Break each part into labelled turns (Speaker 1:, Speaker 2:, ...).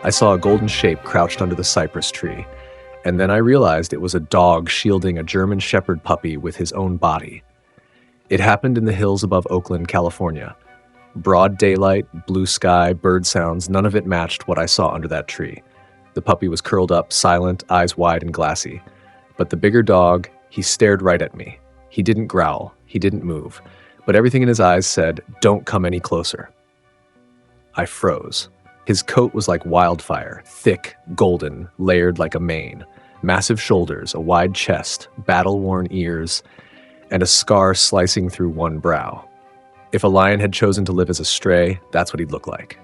Speaker 1: I saw a golden shape crouched under the cypress tree, and then I realized it was a dog shielding a German Shepherd puppy with his own body. It happened in the hills above Oakland, California. Broad daylight, blue sky, bird sounds, none of it matched what I saw under that tree. The puppy was curled up, silent, eyes wide and glassy. But the bigger dog, he stared right at me. He didn't growl, he didn't move, but everything in his eyes said, "Don't come any closer." I froze. His coat was like wildfire, thick, golden, layered like a mane, massive shoulders, a wide chest, battle-worn ears, and a scar slicing through one brow. If a lion had chosen to live as a stray, that's what he'd look like.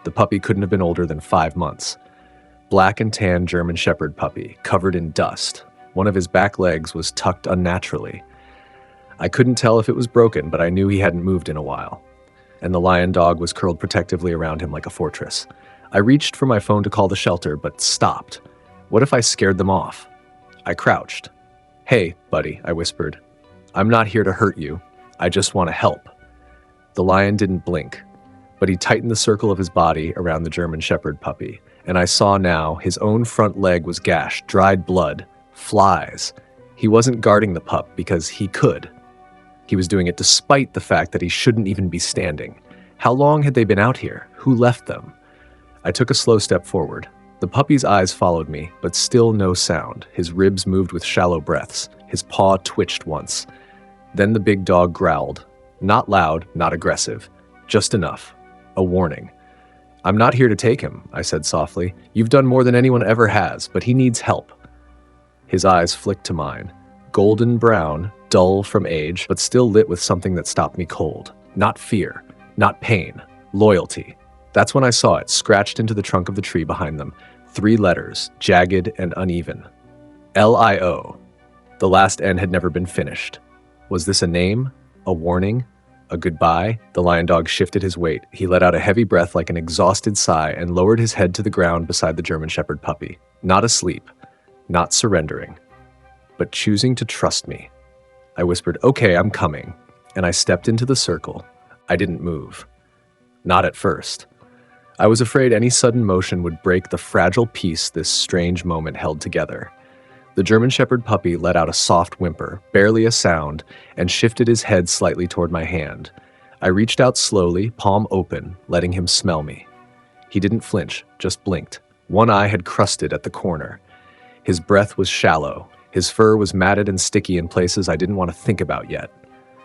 Speaker 1: The puppy couldn't have been older than 5 months. Black and tan German Shepherd puppy, covered in dust. One of his back legs was tucked unnaturally. I couldn't tell if it was broken, but I knew he hadn't moved in a while. And the lion dog was curled protectively around him like a fortress. I reached for my phone to call the shelter, but stopped. What if I scared them off? I crouched. "Hey, buddy," I whispered. "I'm not here to hurt you. I just want to help." The lion didn't blink, but he tightened the circle of his body around the German Shepherd puppy, and I saw now his own front leg was gashed, dried blood, flies. He wasn't guarding the pup because he could. He was doing it despite the fact that he shouldn't even be standing. How long had they been out here? Who left them? I took a slow step forward. The puppy's eyes followed me, but still no sound. His ribs moved with shallow breaths. His paw twitched once. Then the big dog growled. Not loud, not aggressive. Just enough. A warning. "I'm not here to take him," I said softly. "You've done more than anyone ever has, but he needs help." His eyes flicked to mine. Golden brown, dull from age, but still lit with something that stopped me cold. Not fear, not pain, loyalty. That's when I saw it, scratched into the trunk of the tree behind them. 3 letters, jagged and uneven. L-I-O. The last N had never been finished. Was this a name? A warning? A goodbye? The lion dog shifted his weight. He let out a heavy breath like an exhausted sigh and lowered his head to the ground beside the German Shepherd puppy. Not asleep, not surrendering, but choosing to trust me. I whispered, "Okay, I'm coming," and I stepped into the circle. I didn't move. Not at first. I was afraid any sudden motion would break the fragile peace this strange moment held together. The German Shepherd puppy let out a soft whimper, barely a sound, and shifted his head slightly toward my hand. I reached out slowly, palm open, letting him smell me. He didn't flinch, just blinked. One eye had crusted at the corner. His breath was shallow. His fur was matted and sticky in places I didn't want to think about yet.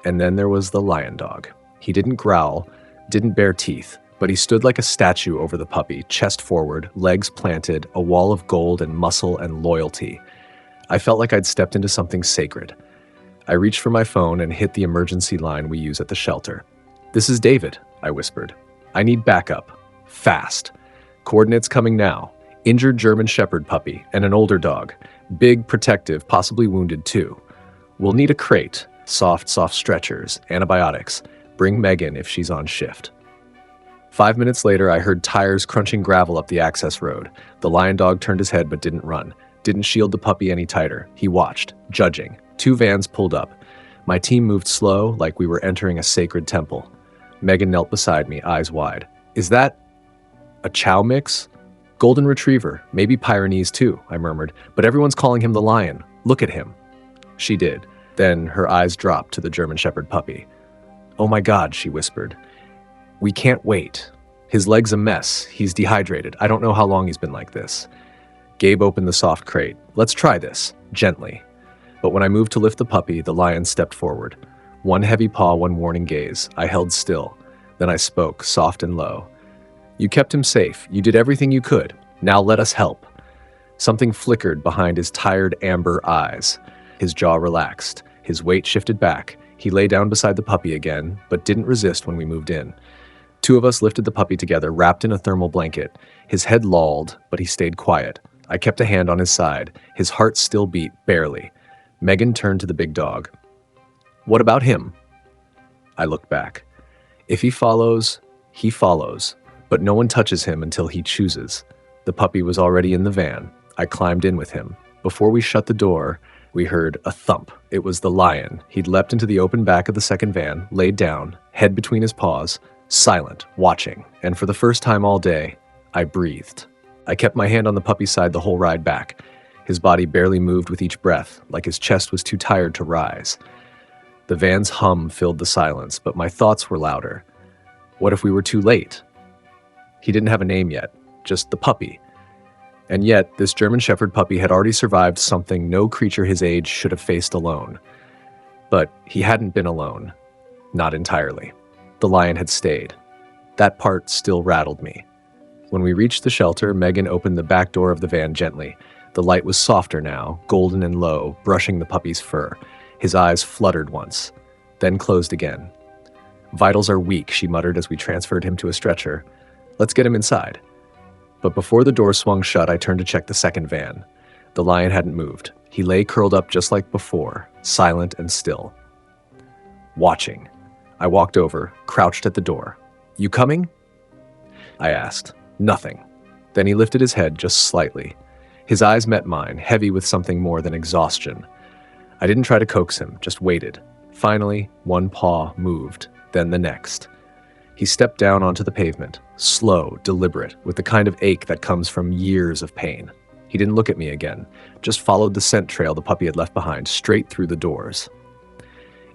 Speaker 1: And then there was the lion dog. He didn't growl, didn't bare teeth, but he stood like a statue over the puppy, chest forward, legs planted, a wall of gold and muscle and loyalty. I felt like I'd stepped into something sacred. I reached for my phone and hit the emergency line we use at the shelter. "This is David," I whispered. "I need backup. Fast. Coordinates coming now. Injured German Shepherd puppy and an older dog. Big, protective, possibly wounded too. We'll need a crate, soft stretchers, antibiotics. Bring Megan if she's on shift." 5 minutes later, I heard tires crunching gravel up the access road. The lion dog turned his head but didn't run. Didn't shield the puppy any tighter. He watched, judging. 2 vans pulled up. My team moved slow, like we were entering a sacred temple. Megan knelt beside me, eyes wide. "Is that a chow mix?" "Golden retriever, maybe Pyrenees too," I murmured, "but everyone's calling him the lion. Look at him." She did. Then her eyes dropped to the German Shepherd puppy. "Oh my God," she whispered. "We can't wait. His leg's a mess. He's dehydrated. I don't know how long he's been like this." Gabe opened the soft crate. "Let's try this, gently." But when I moved to lift the puppy, the lion stepped forward. One heavy paw, one warning gaze. I held still. Then I spoke, soft and low. "You kept him safe. You did everything you could. Now let us help." Something flickered behind his tired amber eyes. His jaw relaxed. His weight shifted back. He lay down beside the puppy again, but didn't resist when we moved in. 2 of us lifted the puppy together, wrapped in a thermal blanket. His head lolled, but he stayed quiet. I kept a hand on his side. His heart still beat, barely. Megan turned to the big dog. "What about him?" I looked back. If he follows, but no one touches him until he chooses. The puppy was already in the van. I climbed in with him. Before we shut the door, we heard a thump. It was the lion. He'd leapt into the open back of the second van, laid down, head between his paws, silent, watching, and for the first time all day, I breathed. I kept my hand on the puppy's side the whole ride back. His body barely moved with each breath, like his chest was too tired to rise. The van's hum filled the silence, but my thoughts were louder. What if we were too late? He didn't have a name yet, just the puppy. And yet, this German Shepherd puppy had already survived something no creature his age should have faced alone. But he hadn't been alone. Not entirely. The lion had stayed. That part still rattled me. When we reached the shelter, Megan opened the back door of the van gently. The light was softer now, golden and low, brushing the puppy's fur. His eyes fluttered once, then closed again. "Vitals are weak," she muttered as we transferred him to a stretcher. "Let's get him inside." But before the door swung shut, I turned to check the second van. The lion hadn't moved. He lay curled up just like before, silent and still. Watching. I walked over, crouched at the door. "You coming?" I asked. Nothing. Then he lifted his head just slightly. His eyes met mine, heavy with something more than exhaustion. I didn't try to coax him, just waited. Finally, one paw moved, then the next. He stepped down onto the pavement, slow, deliberate, with the kind of ache that comes from years of pain. He didn't look at me again, just followed the scent trail the puppy had left behind, straight through the doors.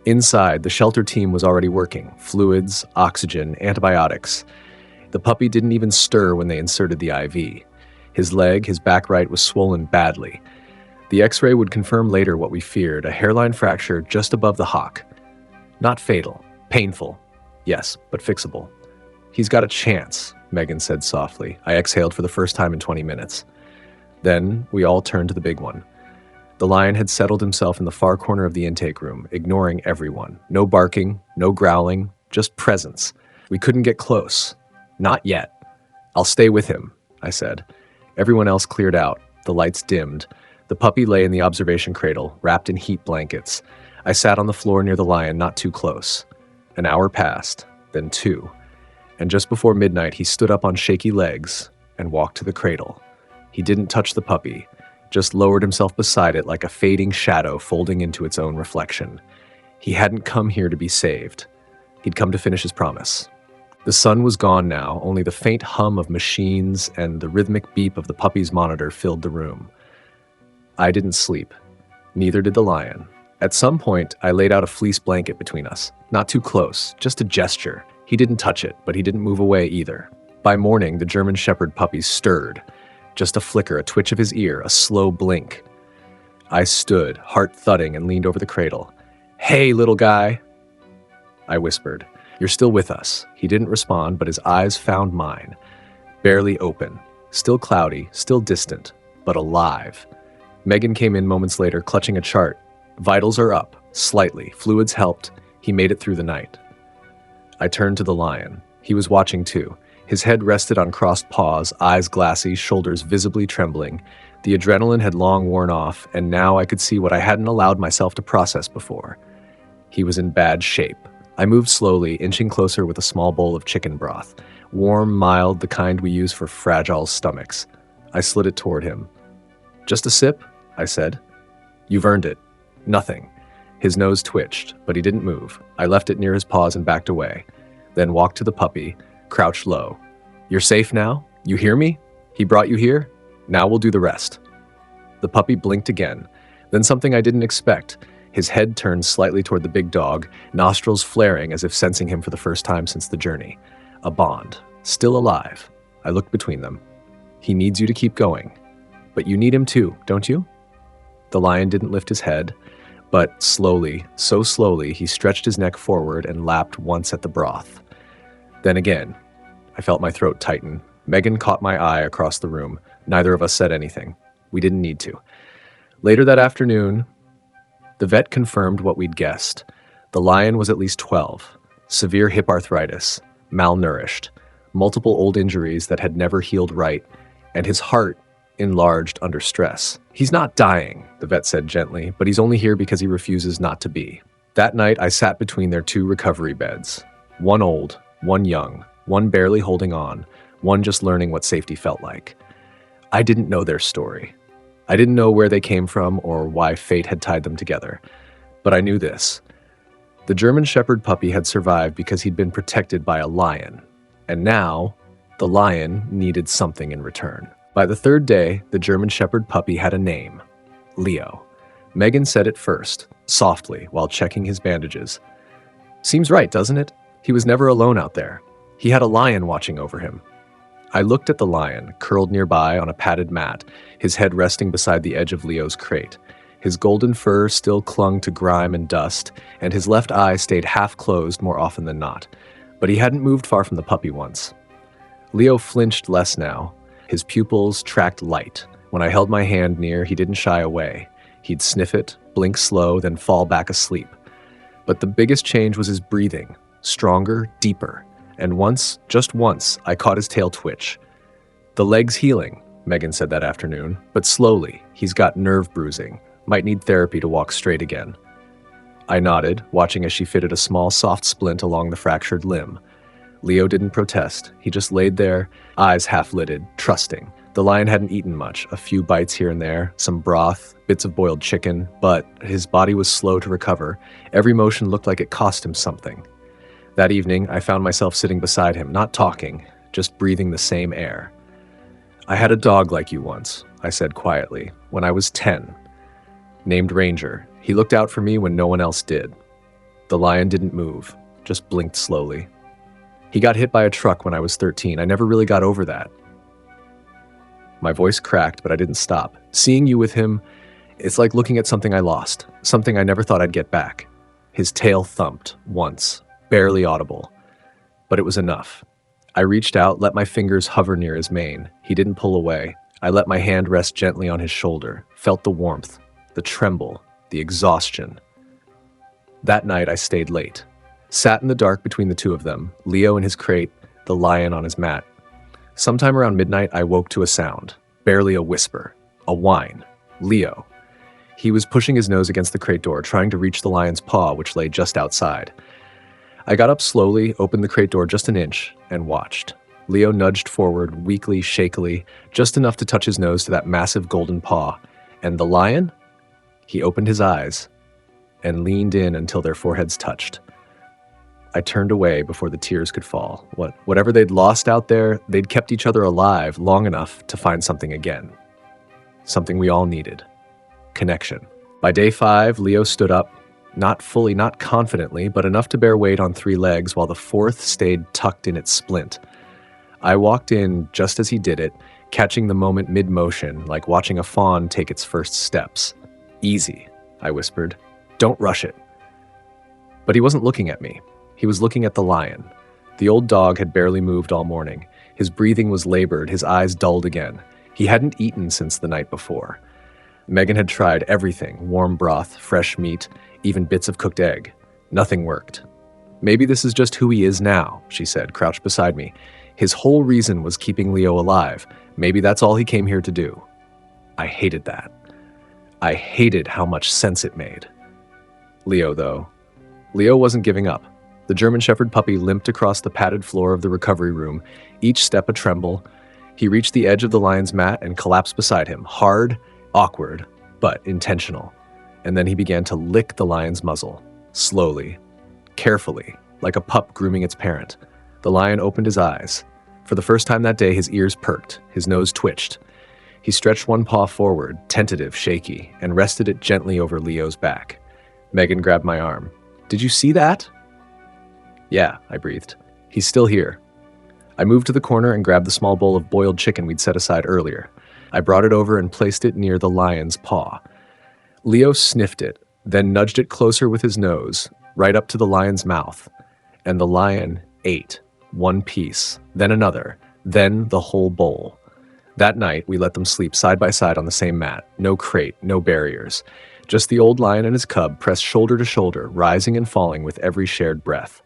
Speaker 1: Inside, the shelter team was already working. Fluids, oxygen, antibiotics. The puppy didn't even stir when they inserted the IV. His leg, his back right, was swollen badly. The x-ray would confirm later what we feared, a hairline fracture just above the hock. Not fatal. Painful. Yes, but fixable. "He's got a chance," Megan said softly. I exhaled for the first time in 20 minutes. Then we all turned to the big one. The lion had settled himself in the far corner of the intake room, ignoring everyone. No barking, no growling, just presence. We couldn't get close. Not yet. "I'll stay with him," I said. Everyone else cleared out. The lights dimmed. The puppy lay in the observation cradle, wrapped in heat blankets. I sat on the floor near the lion, not too close. An hour passed, then 2. And just before midnight, he stood up on shaky legs and walked to the cradle. He didn't touch the puppy, just lowered himself beside it like a fading shadow folding into its own reflection. He hadn't come here to be saved. He'd come to finish his promise. The sun was gone now, only the faint hum of machines and the rhythmic beep of the puppy's monitor filled the room. I didn't sleep. Neither did the lion. At some point, I laid out a fleece blanket between us. Not too close, just a gesture. He didn't touch it, but he didn't move away either. By morning, the German Shepherd puppy stirred. Just a flicker, a twitch of his ear, a slow blink. I stood, heart thudding, and leaned over the cradle. "Hey, little guy," I whispered. "You're still with us." He didn't respond, but his eyes found mine. Barely open. Still cloudy, still distant, but alive. Megan came in moments later, clutching a chart. Vitals are up, slightly. Fluids helped. He made it through the night. I turned to the lion. He was watching too. His head rested on crossed paws, eyes glassy, shoulders visibly trembling. The adrenaline had long worn off, and now I could see what I hadn't allowed myself to process before. He was in bad shape. I moved slowly, inching closer with a small bowl of chicken broth. Warm, mild, the kind we use for fragile stomachs. I slid it toward him. "Just a sip?" I said. "You've earned it." Nothing. His nose twitched, but he didn't move. I left it near his paws and backed away. Then walked to the puppy, crouched low. "You're safe now? You hear me? He brought you here? Now we'll do the rest." The puppy blinked again. Then something I didn't expect. His head turned slightly toward the big dog, nostrils flaring as if sensing him for the first time since the journey. A bond. Still alive. I looked between them. "He needs you to keep going. But you need him too, don't you?" The lion didn't lift his head, but slowly, so slowly, he stretched his neck forward and lapped once at the broth. Then again, I felt my throat tighten. Megan caught my eye across the room. Neither of us said anything. We didn't need to. Later that afternoon, the vet confirmed what we'd guessed. The lion was at least 12. Severe hip arthritis, malnourished, multiple old injuries that had never healed right, and his heart enlarged under stress. "He's not dying," the vet said gently, "but he's only here because he refuses not to be." That night, I sat between their 2 recovery beds. One old, one young, one barely holding on, one just learning what safety felt like. I didn't know their story. I didn't know where they came from or why fate had tied them together. But I knew this. The German Shepherd puppy had survived because he'd been protected by a lion. And now, the lion needed something in return. By the third day, the German Shepherd puppy had a name: Leo. Megan said it first, softly, while checking his bandages. Seems right, doesn't it? He was never alone out there. He had a lion watching over him. I looked at the lion, curled nearby on a padded mat, his head resting beside the edge of Leo's crate. His golden fur still clung to grime and dust, and his left eye stayed half closed more often than not. But he hadn't moved far from the puppy once. Leo flinched less now. His pupils tracked light. When I held my hand near, he didn't shy away. He'd sniff it, blink slow, then fall back asleep. But the biggest change was his breathing, stronger, deeper. And once, just once, I caught his tail twitch. The leg's healing, Megan said that afternoon, but slowly. He's got nerve bruising. Might need therapy to walk straight again. I nodded, watching as she fitted a small, soft splint along the fractured limb. Leo didn't protest. He just laid there, eyes half-lidded, trusting. The lion hadn't eaten much, a few bites here and there, some broth, bits of boiled chicken, but his body was slow to recover. Every motion looked like it cost him something. That evening, I found myself sitting beside him, not talking, just breathing the same air. "I had a dog like you once," I said quietly, "when I was 10. Named Ranger. He looked out for me when no one else did." The lion didn't move, just blinked slowly. "He got hit by a truck when I was 13. I never really got over that." My voice cracked, but I didn't stop. "Seeing you with him, it's like looking at something I lost, something I never thought I'd get back." His tail thumped, once, barely audible. But it was enough. I reached out, let my fingers hover near his mane. He didn't pull away. I let my hand rest gently on his shoulder, felt the warmth, the tremble, the exhaustion. That night I stayed late. Sat in the dark between the two of them, Leo in his crate, the lion on his mat. Sometime around midnight I woke to a sound, barely a whisper, a whine. Leo. He was pushing his nose against the crate door, trying to reach the lion's paw, which lay just outside. I got up slowly, opened the crate door just an inch, and watched. Leo nudged forward, weakly, shakily, just enough to touch his nose to that massive golden paw. And the lion? He opened his eyes and leaned in until their foreheads touched. I turned away before the tears could fall. Whatever they'd lost out there, they'd kept each other alive long enough to find something again. Something we all needed. Connection. By day 5, Leo stood up, not fully, not confidently, but enough to bear weight on 3 legs while the 4th stayed tucked in its splint. I walked in just as he did it, catching the moment mid-motion, like watching a fawn take its first steps. "Easy," I whispered. "Don't rush it." But he wasn't looking at me. He was looking at the lion. The old dog had barely moved all morning. His breathing was labored, his eyes dulled again. He hadn't eaten since the night before. Megan had tried everything, warm broth, fresh meat, even bits of cooked egg. Nothing worked. "Maybe this is just who he is now," she said, crouched beside me. "His whole reason was keeping Leo alive. Maybe that's all he came here to do." I hated that. I hated how much sense it made. Leo, though. Leo wasn't giving up. The German Shepherd puppy limped across the padded floor of the recovery room, each step a tremble. He reached the edge of the lion's mat and collapsed beside him, hard, awkward, but intentional. And then he began to lick the lion's muzzle, slowly, carefully, like a pup grooming its parent. The lion opened his eyes. For the first time that day, his ears perked, his nose twitched. He stretched one paw forward, tentative, shaky, and rested it gently over Leo's back. Megan grabbed my arm. "Did you see that?" "Yeah," I breathed. "He's still here." I moved to the corner and grabbed the small bowl of boiled chicken we'd set aside earlier. I brought it over and placed it near the lion's paw. Leo sniffed it, then nudged it closer with his nose, right up to the lion's mouth. And the lion ate, one piece, then another, then the whole bowl. That night, we let them sleep side by side on the same mat. No crate, no barriers. Just the old lion and his cub pressed shoulder to shoulder, rising and falling with every shared breath.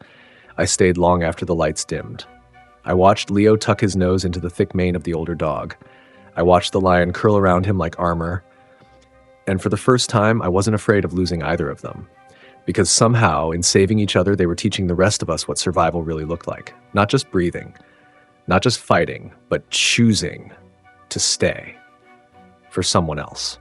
Speaker 1: I stayed long after the lights dimmed. I watched Leo tuck his nose into the thick mane of the older dog. I watched the lion curl around him like armor. And for the first time, I wasn't afraid of losing either of them. Because somehow, in saving each other, they were teaching the rest of us what survival really looked like. Not just breathing, not just fighting, but choosing to stay for someone else.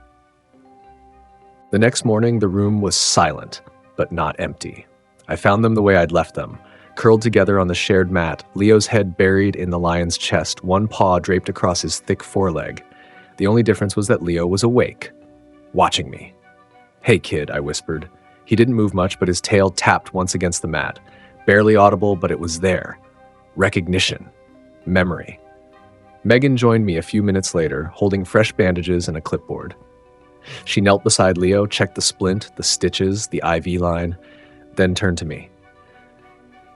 Speaker 1: The next morning, the room was silent, but not empty. I found them the way I'd left them, Curled together on the shared mat, Leo's head buried in the lion's chest, one paw draped across his thick foreleg. The only difference was that Leo was awake, watching me. "Hey, kid," I whispered. He didn't move much, but his tail tapped once against the mat. Barely audible, but it was there. Recognition. Memory. Megan joined me a few minutes later, holding fresh bandages and a clipboard. She knelt beside Leo, checked the splint, the stitches, the IV line, then turned to me.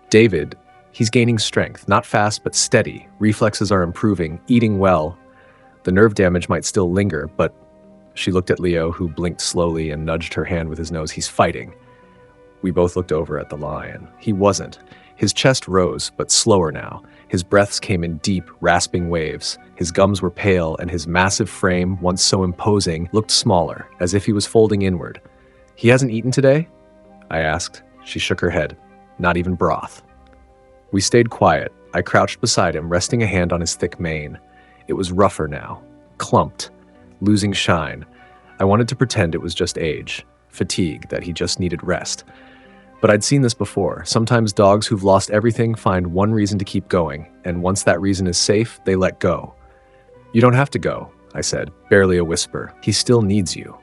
Speaker 1: "David, he's gaining strength, not fast but steady. Reflexes are improving, eating well. The nerve damage might still linger, but..." She looked at Leo, who blinked slowly and nudged her hand with his nose. "He's fighting." We both looked over at the lion. He wasn't. His chest rose, but slower now. His breaths came in deep, rasping waves. His gums were pale, and his massive frame, once so imposing, looked smaller, as if he was folding inward. "He hasn't eaten today?" I asked. She shook her head. "Not even broth." We stayed quiet. I crouched beside him, resting a hand on his thick mane. It was rougher now, clumped, losing shine. I wanted to pretend it was just age, fatigue, that he just needed rest. But I'd seen this before. Sometimes dogs who've lost everything find one reason to keep going, and once that reason is safe, they let go. "You don't have to go," I said, barely a whisper. "He still needs you."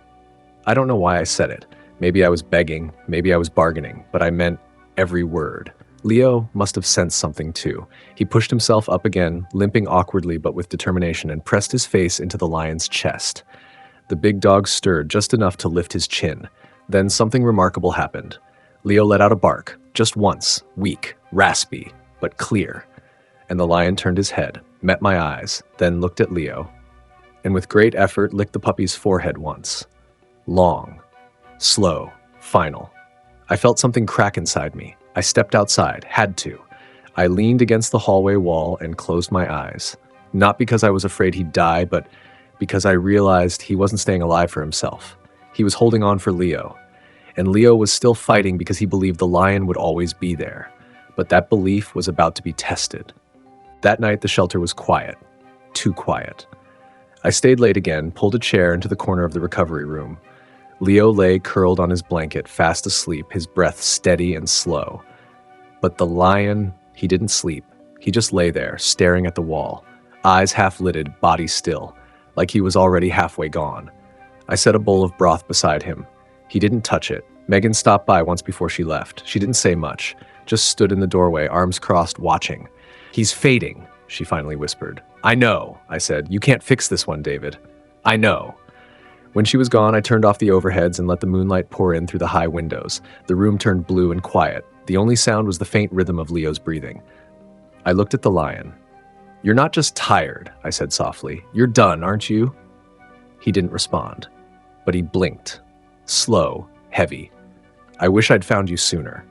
Speaker 1: I don't know why I said it. Maybe I was begging, maybe I was bargaining, but I meant every word. Leo must have sensed something too. He pushed himself up again, limping awkwardly but with determination, and pressed his face into the lion's chest. The big dog stirred just enough to lift his chin. Then something remarkable happened. Leo let out a bark, just once, weak, raspy, but clear. And the lion turned his head, met my eyes, then looked at Leo, and with great effort licked the puppy's forehead once. Long, slow, final. I felt something crack inside me. I stepped outside, had to. I leaned against the hallway wall and closed my eyes. Not because I was afraid he'd die, but because I realized he wasn't staying alive for himself. He was holding on for Leo. And Leo was still fighting because he believed the lion would always be there. But that belief was about to be tested. That night, the shelter was quiet. Too quiet. I stayed late again, pulled a chair into the corner of the recovery room. Leo lay curled on his blanket, fast asleep, his breath steady and slow. But the lion, he didn't sleep. He just lay there, staring at the wall, eyes half-lidded, body still, like he was already halfway gone. I set a bowl of broth beside him. He didn't touch it. Megan stopped by once before she left. She didn't say much, just stood in the doorway, arms crossed, watching. "He's fading," she finally whispered. "I know," I said. "You can't fix this one, David. I know." When she was gone, I turned off the overheads and let the moonlight pour in through the high windows. The room turned blue and quiet. The only sound was the faint rhythm of Leo's breathing. I looked at the lion. "You're not just tired," I said softly. "You're done, aren't you?" He didn't respond, but he blinked. Slow, heavy. "I wish I'd found you sooner."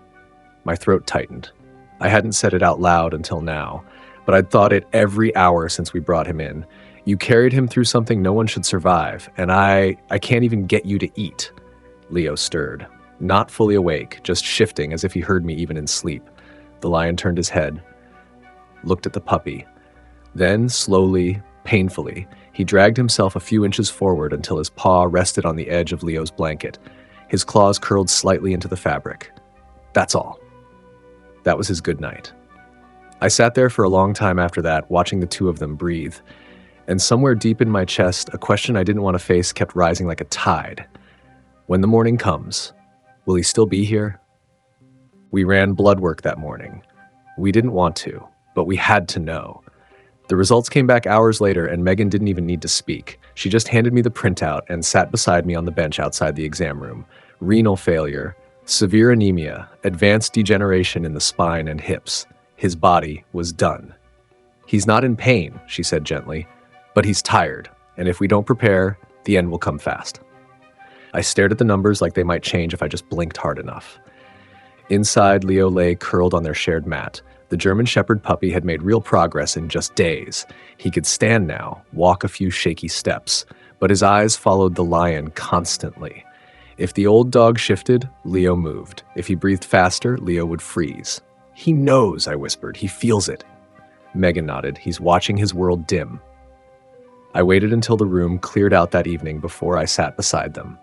Speaker 1: My throat tightened. I hadn't said it out loud until now, but I'd thought it every hour since we brought him in. "You carried him through something no one should survive, and I can't even get you to eat." Leo stirred, not fully awake, just shifting as if he heard me even in sleep. The lion turned his head, looked at the puppy. Then, slowly, painfully, he dragged himself a few inches forward until his paw rested on the edge of Leo's blanket. His claws curled slightly into the fabric. That's all. That was his good night. I sat there for a long time after that, watching the two of them breathe. And somewhere deep in my chest, a question I didn't want to face kept rising like a tide. When the morning comes, will he still be here? We ran blood work that morning. We didn't want to, but we had to know. The results came back hours later, and Megan didn't even need to speak. She just handed me the printout and sat beside me on the bench outside the exam room. Renal failure, severe anemia, advanced degeneration in the spine and hips. His body was done. "He's not in pain," she said gently, "but he's tired, and if we don't prepare, the end will come fast." I stared at the numbers like they might change if I just blinked hard enough. Inside, Leo lay curled on their shared mat. The German Shepherd puppy had made real progress in just days. He could stand now, walk a few shaky steps, but his eyes followed the lion constantly. If the old dog shifted, Leo moved. If he breathed faster, Leo would freeze. "He knows," I whispered. "He feels it." Megan nodded. "He's watching his world dim." I waited until the room cleared out that evening before I sat beside them.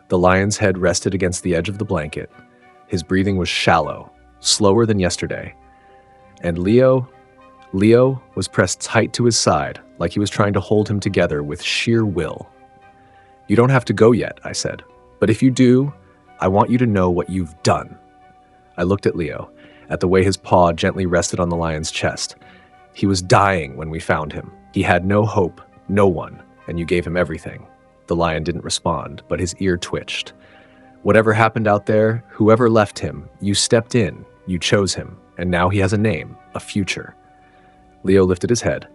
Speaker 1: The lion's head rested against the edge of the blanket. His breathing was shallow, slower than yesterday. And Leo was pressed tight to his side, like he was trying to hold him together with sheer will. "You don't have to go yet," I said. "But if you do, I want you to know what you've done." I looked at Leo, at the way his paw gently rested on the lion's chest. He was dying when we found him. He had no hope, no one, and you gave him everything. The lion didn't respond, but his ear twitched. Whatever happened out there, whoever left him, you stepped in, you chose him, and now he has a name, a future. Leo lifted his head,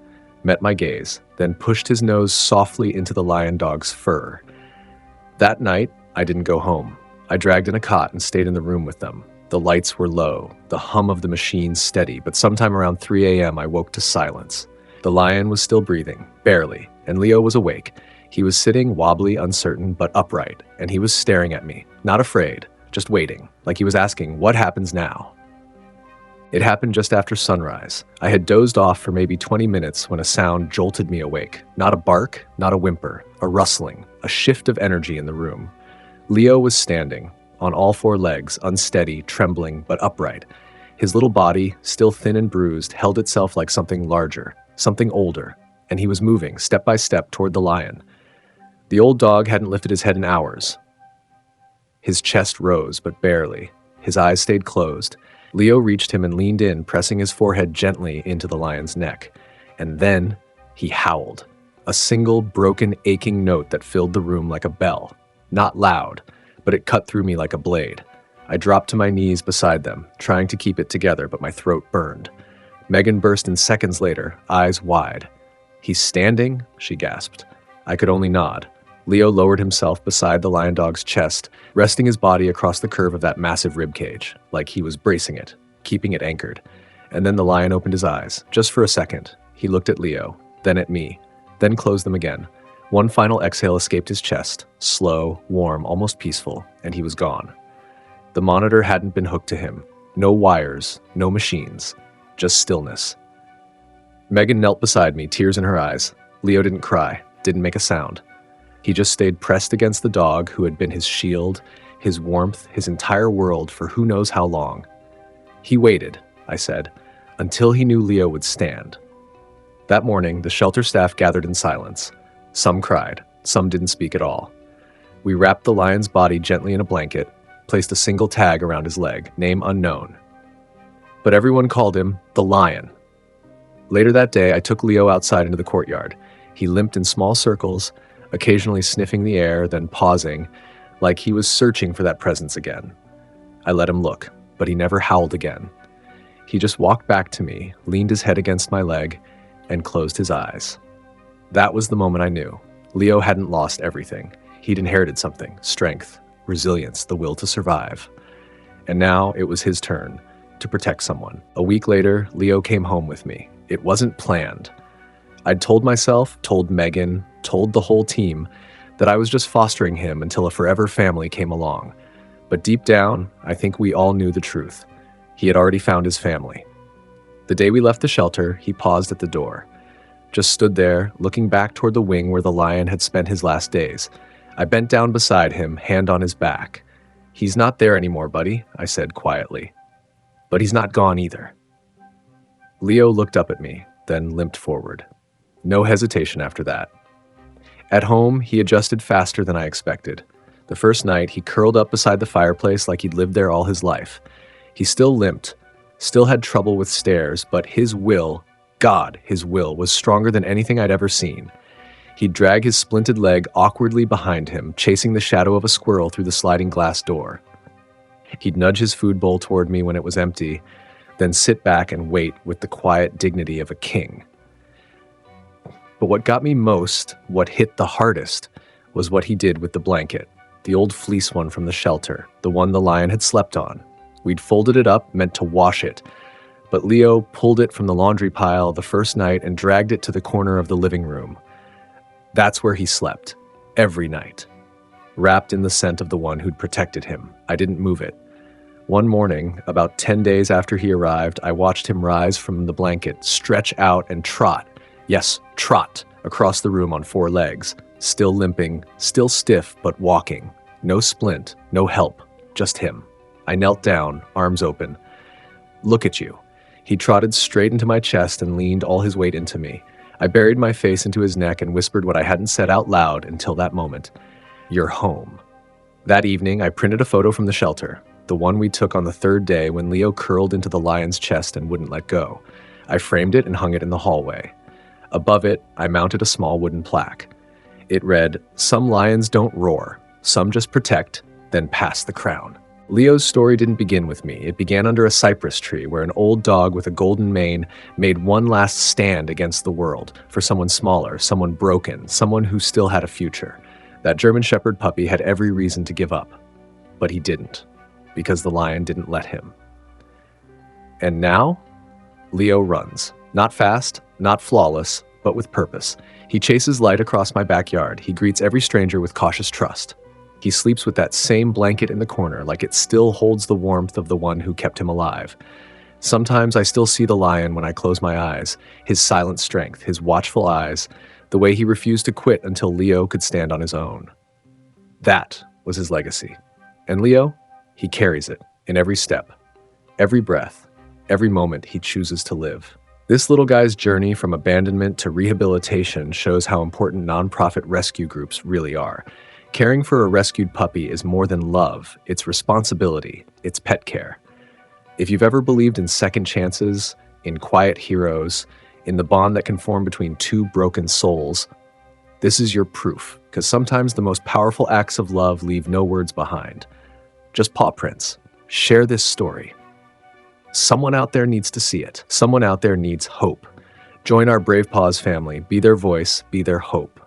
Speaker 1: met my gaze, then pushed his nose softly into the lion dog's fur. That night, I didn't go home. I dragged in a cot and stayed in the room with them. The lights were low, the hum of the machine steady, but sometime around 3 a.m. I woke to silence. The lion was still breathing, barely, and Leo was awake. He was sitting wobbly, uncertain, but upright, and he was staring at me, not afraid, just waiting, like he was asking, what happens now? It happened just after sunrise. I had dozed off for maybe 20 minutes when a sound jolted me awake. Not a bark, not a whimper, a rustling, a shift of energy in the room. Leo was standing, on all four legs, unsteady, trembling, but upright. His little body, still thin and bruised, held itself like something larger, something older, and he was moving, step by step, toward the lion. The old dog hadn't lifted his head in hours. His chest rose, but barely. His eyes stayed closed. Leo reached him and leaned in, pressing his forehead gently into the lion's neck. And then he howled, a single, broken, aching note that filled the room like a bell. Not loud, but it cut through me like a blade. I dropped to my knees beside them, trying to keep it together, but my throat burned. Megan burst in seconds later, eyes wide. "He's standing?" she gasped. I could only nod. Leo lowered himself beside the lion dog's chest, resting his body across the curve of that massive rib cage, like he was bracing it, keeping it anchored. And then the lion opened his eyes, just for a second. He looked at Leo, then at me, then closed them again. One final exhale escaped his chest, slow, warm, almost peaceful, and he was gone. The monitor hadn't been hooked to him. No wires, no machines, just stillness. Megan knelt beside me, tears in her eyes. Leo didn't cry, didn't make a sound. He just stayed pressed against the dog who had been his shield, his warmth, his entire world for who knows how long. He waited, I said, until he knew Leo would stand. That morning, the shelter staff gathered in silence. Some cried, some didn't speak at all. We wrapped the lion's body gently in a blanket, placed a single tag around his leg, name unknown. But everyone called him the Lion. Later that day, I took Leo outside into the courtyard. He limped in small circles, occasionally sniffing the air, then pausing, like he was searching for that presence again. I let him look, but he never howled again. He just walked back to me, leaned his head against my leg, and closed his eyes. That was the moment I knew. Leo hadn't lost everything. He'd inherited something, strength, resilience, the will to survive. And now it was his turn to protect someone. A week later, Leo came home with me. It wasn't planned. I'd told myself, told Megan, told the whole team that I was just fostering him until a forever family came along. But deep down, I think we all knew the truth. He had already found his family. The day we left the shelter, he paused at the door. Just stood there, looking back toward the wing where the lion had spent his last days. I bent down beside him, hand on his back. "He's not there anymore, buddy," I said quietly. "But he's not gone either." Leo looked up at me, then limped forward. No hesitation after that. At home, he adjusted faster than I expected. The first night, he curled up beside the fireplace like he'd lived there all his life. He still limped, still had trouble with stairs, but his will, God, his will, was stronger than anything I'd ever seen. He'd drag his splinted leg awkwardly behind him, chasing the shadow of a squirrel through the sliding glass door. He'd nudge his food bowl toward me when it was empty, then sit back and wait with the quiet dignity of a king. But what got me most, what hit the hardest, was what he did with the blanket, the old fleece one from the shelter, the one the lion had slept on. We'd folded it up, meant to wash it, but Leo pulled it from the laundry pile the first night and dragged it to the corner of the living room. That's where he slept, every night, wrapped in the scent of the one who'd protected him. I didn't move it. One morning, about 10 days after he arrived, I watched him rise from the blanket, stretch out, and trot. Yes, trot, across the room on 4 legs, still limping, still stiff, but walking. No splint, no help, just him. I knelt down, arms open. Look at you. He trotted straight into my chest and leaned all his weight into me. I buried my face into his neck and whispered what I hadn't said out loud until that moment. You're home. That evening, I printed a photo from the shelter, the one we took on the third day when Leo curled into the lion's chest and wouldn't let go. I framed it and hung it in the hallway. Above it, I mounted a small wooden plaque. It read, "Some lions don't roar, some just protect, then pass the crown." Leo's story didn't begin with me. It began under a cypress tree where an old dog with a golden mane made one last stand against the world for someone smaller, someone broken, someone who still had a future. That German Shepherd puppy had every reason to give up, but he didn't, because the lion didn't let him. And now, Leo runs. Not fast, not flawless, but with purpose. He chases light across my backyard. He greets every stranger with cautious trust. He sleeps with that same blanket in the corner, like it still holds the warmth of the one who kept him alive. Sometimes I still see the lion when I close my eyes, his silent strength, his watchful eyes, the way he refused to quit until Leo could stand on his own. That was his legacy. And Leo, he carries it in every step, every breath, every moment he chooses to live. This little guy's journey from abandonment to rehabilitation shows how important nonprofit rescue groups really are. Caring for a rescued puppy is more than love, it's responsibility, it's pet care. If you've ever believed in second chances, in quiet heroes, in the bond that can form between two broken souls, this is your proof, because sometimes the most powerful acts of love leave no words behind. Just paw prints. Share this story. Someone out there needs to see it. Someone out there needs hope. Join our Brave Paws family. Be their voice, be their hope.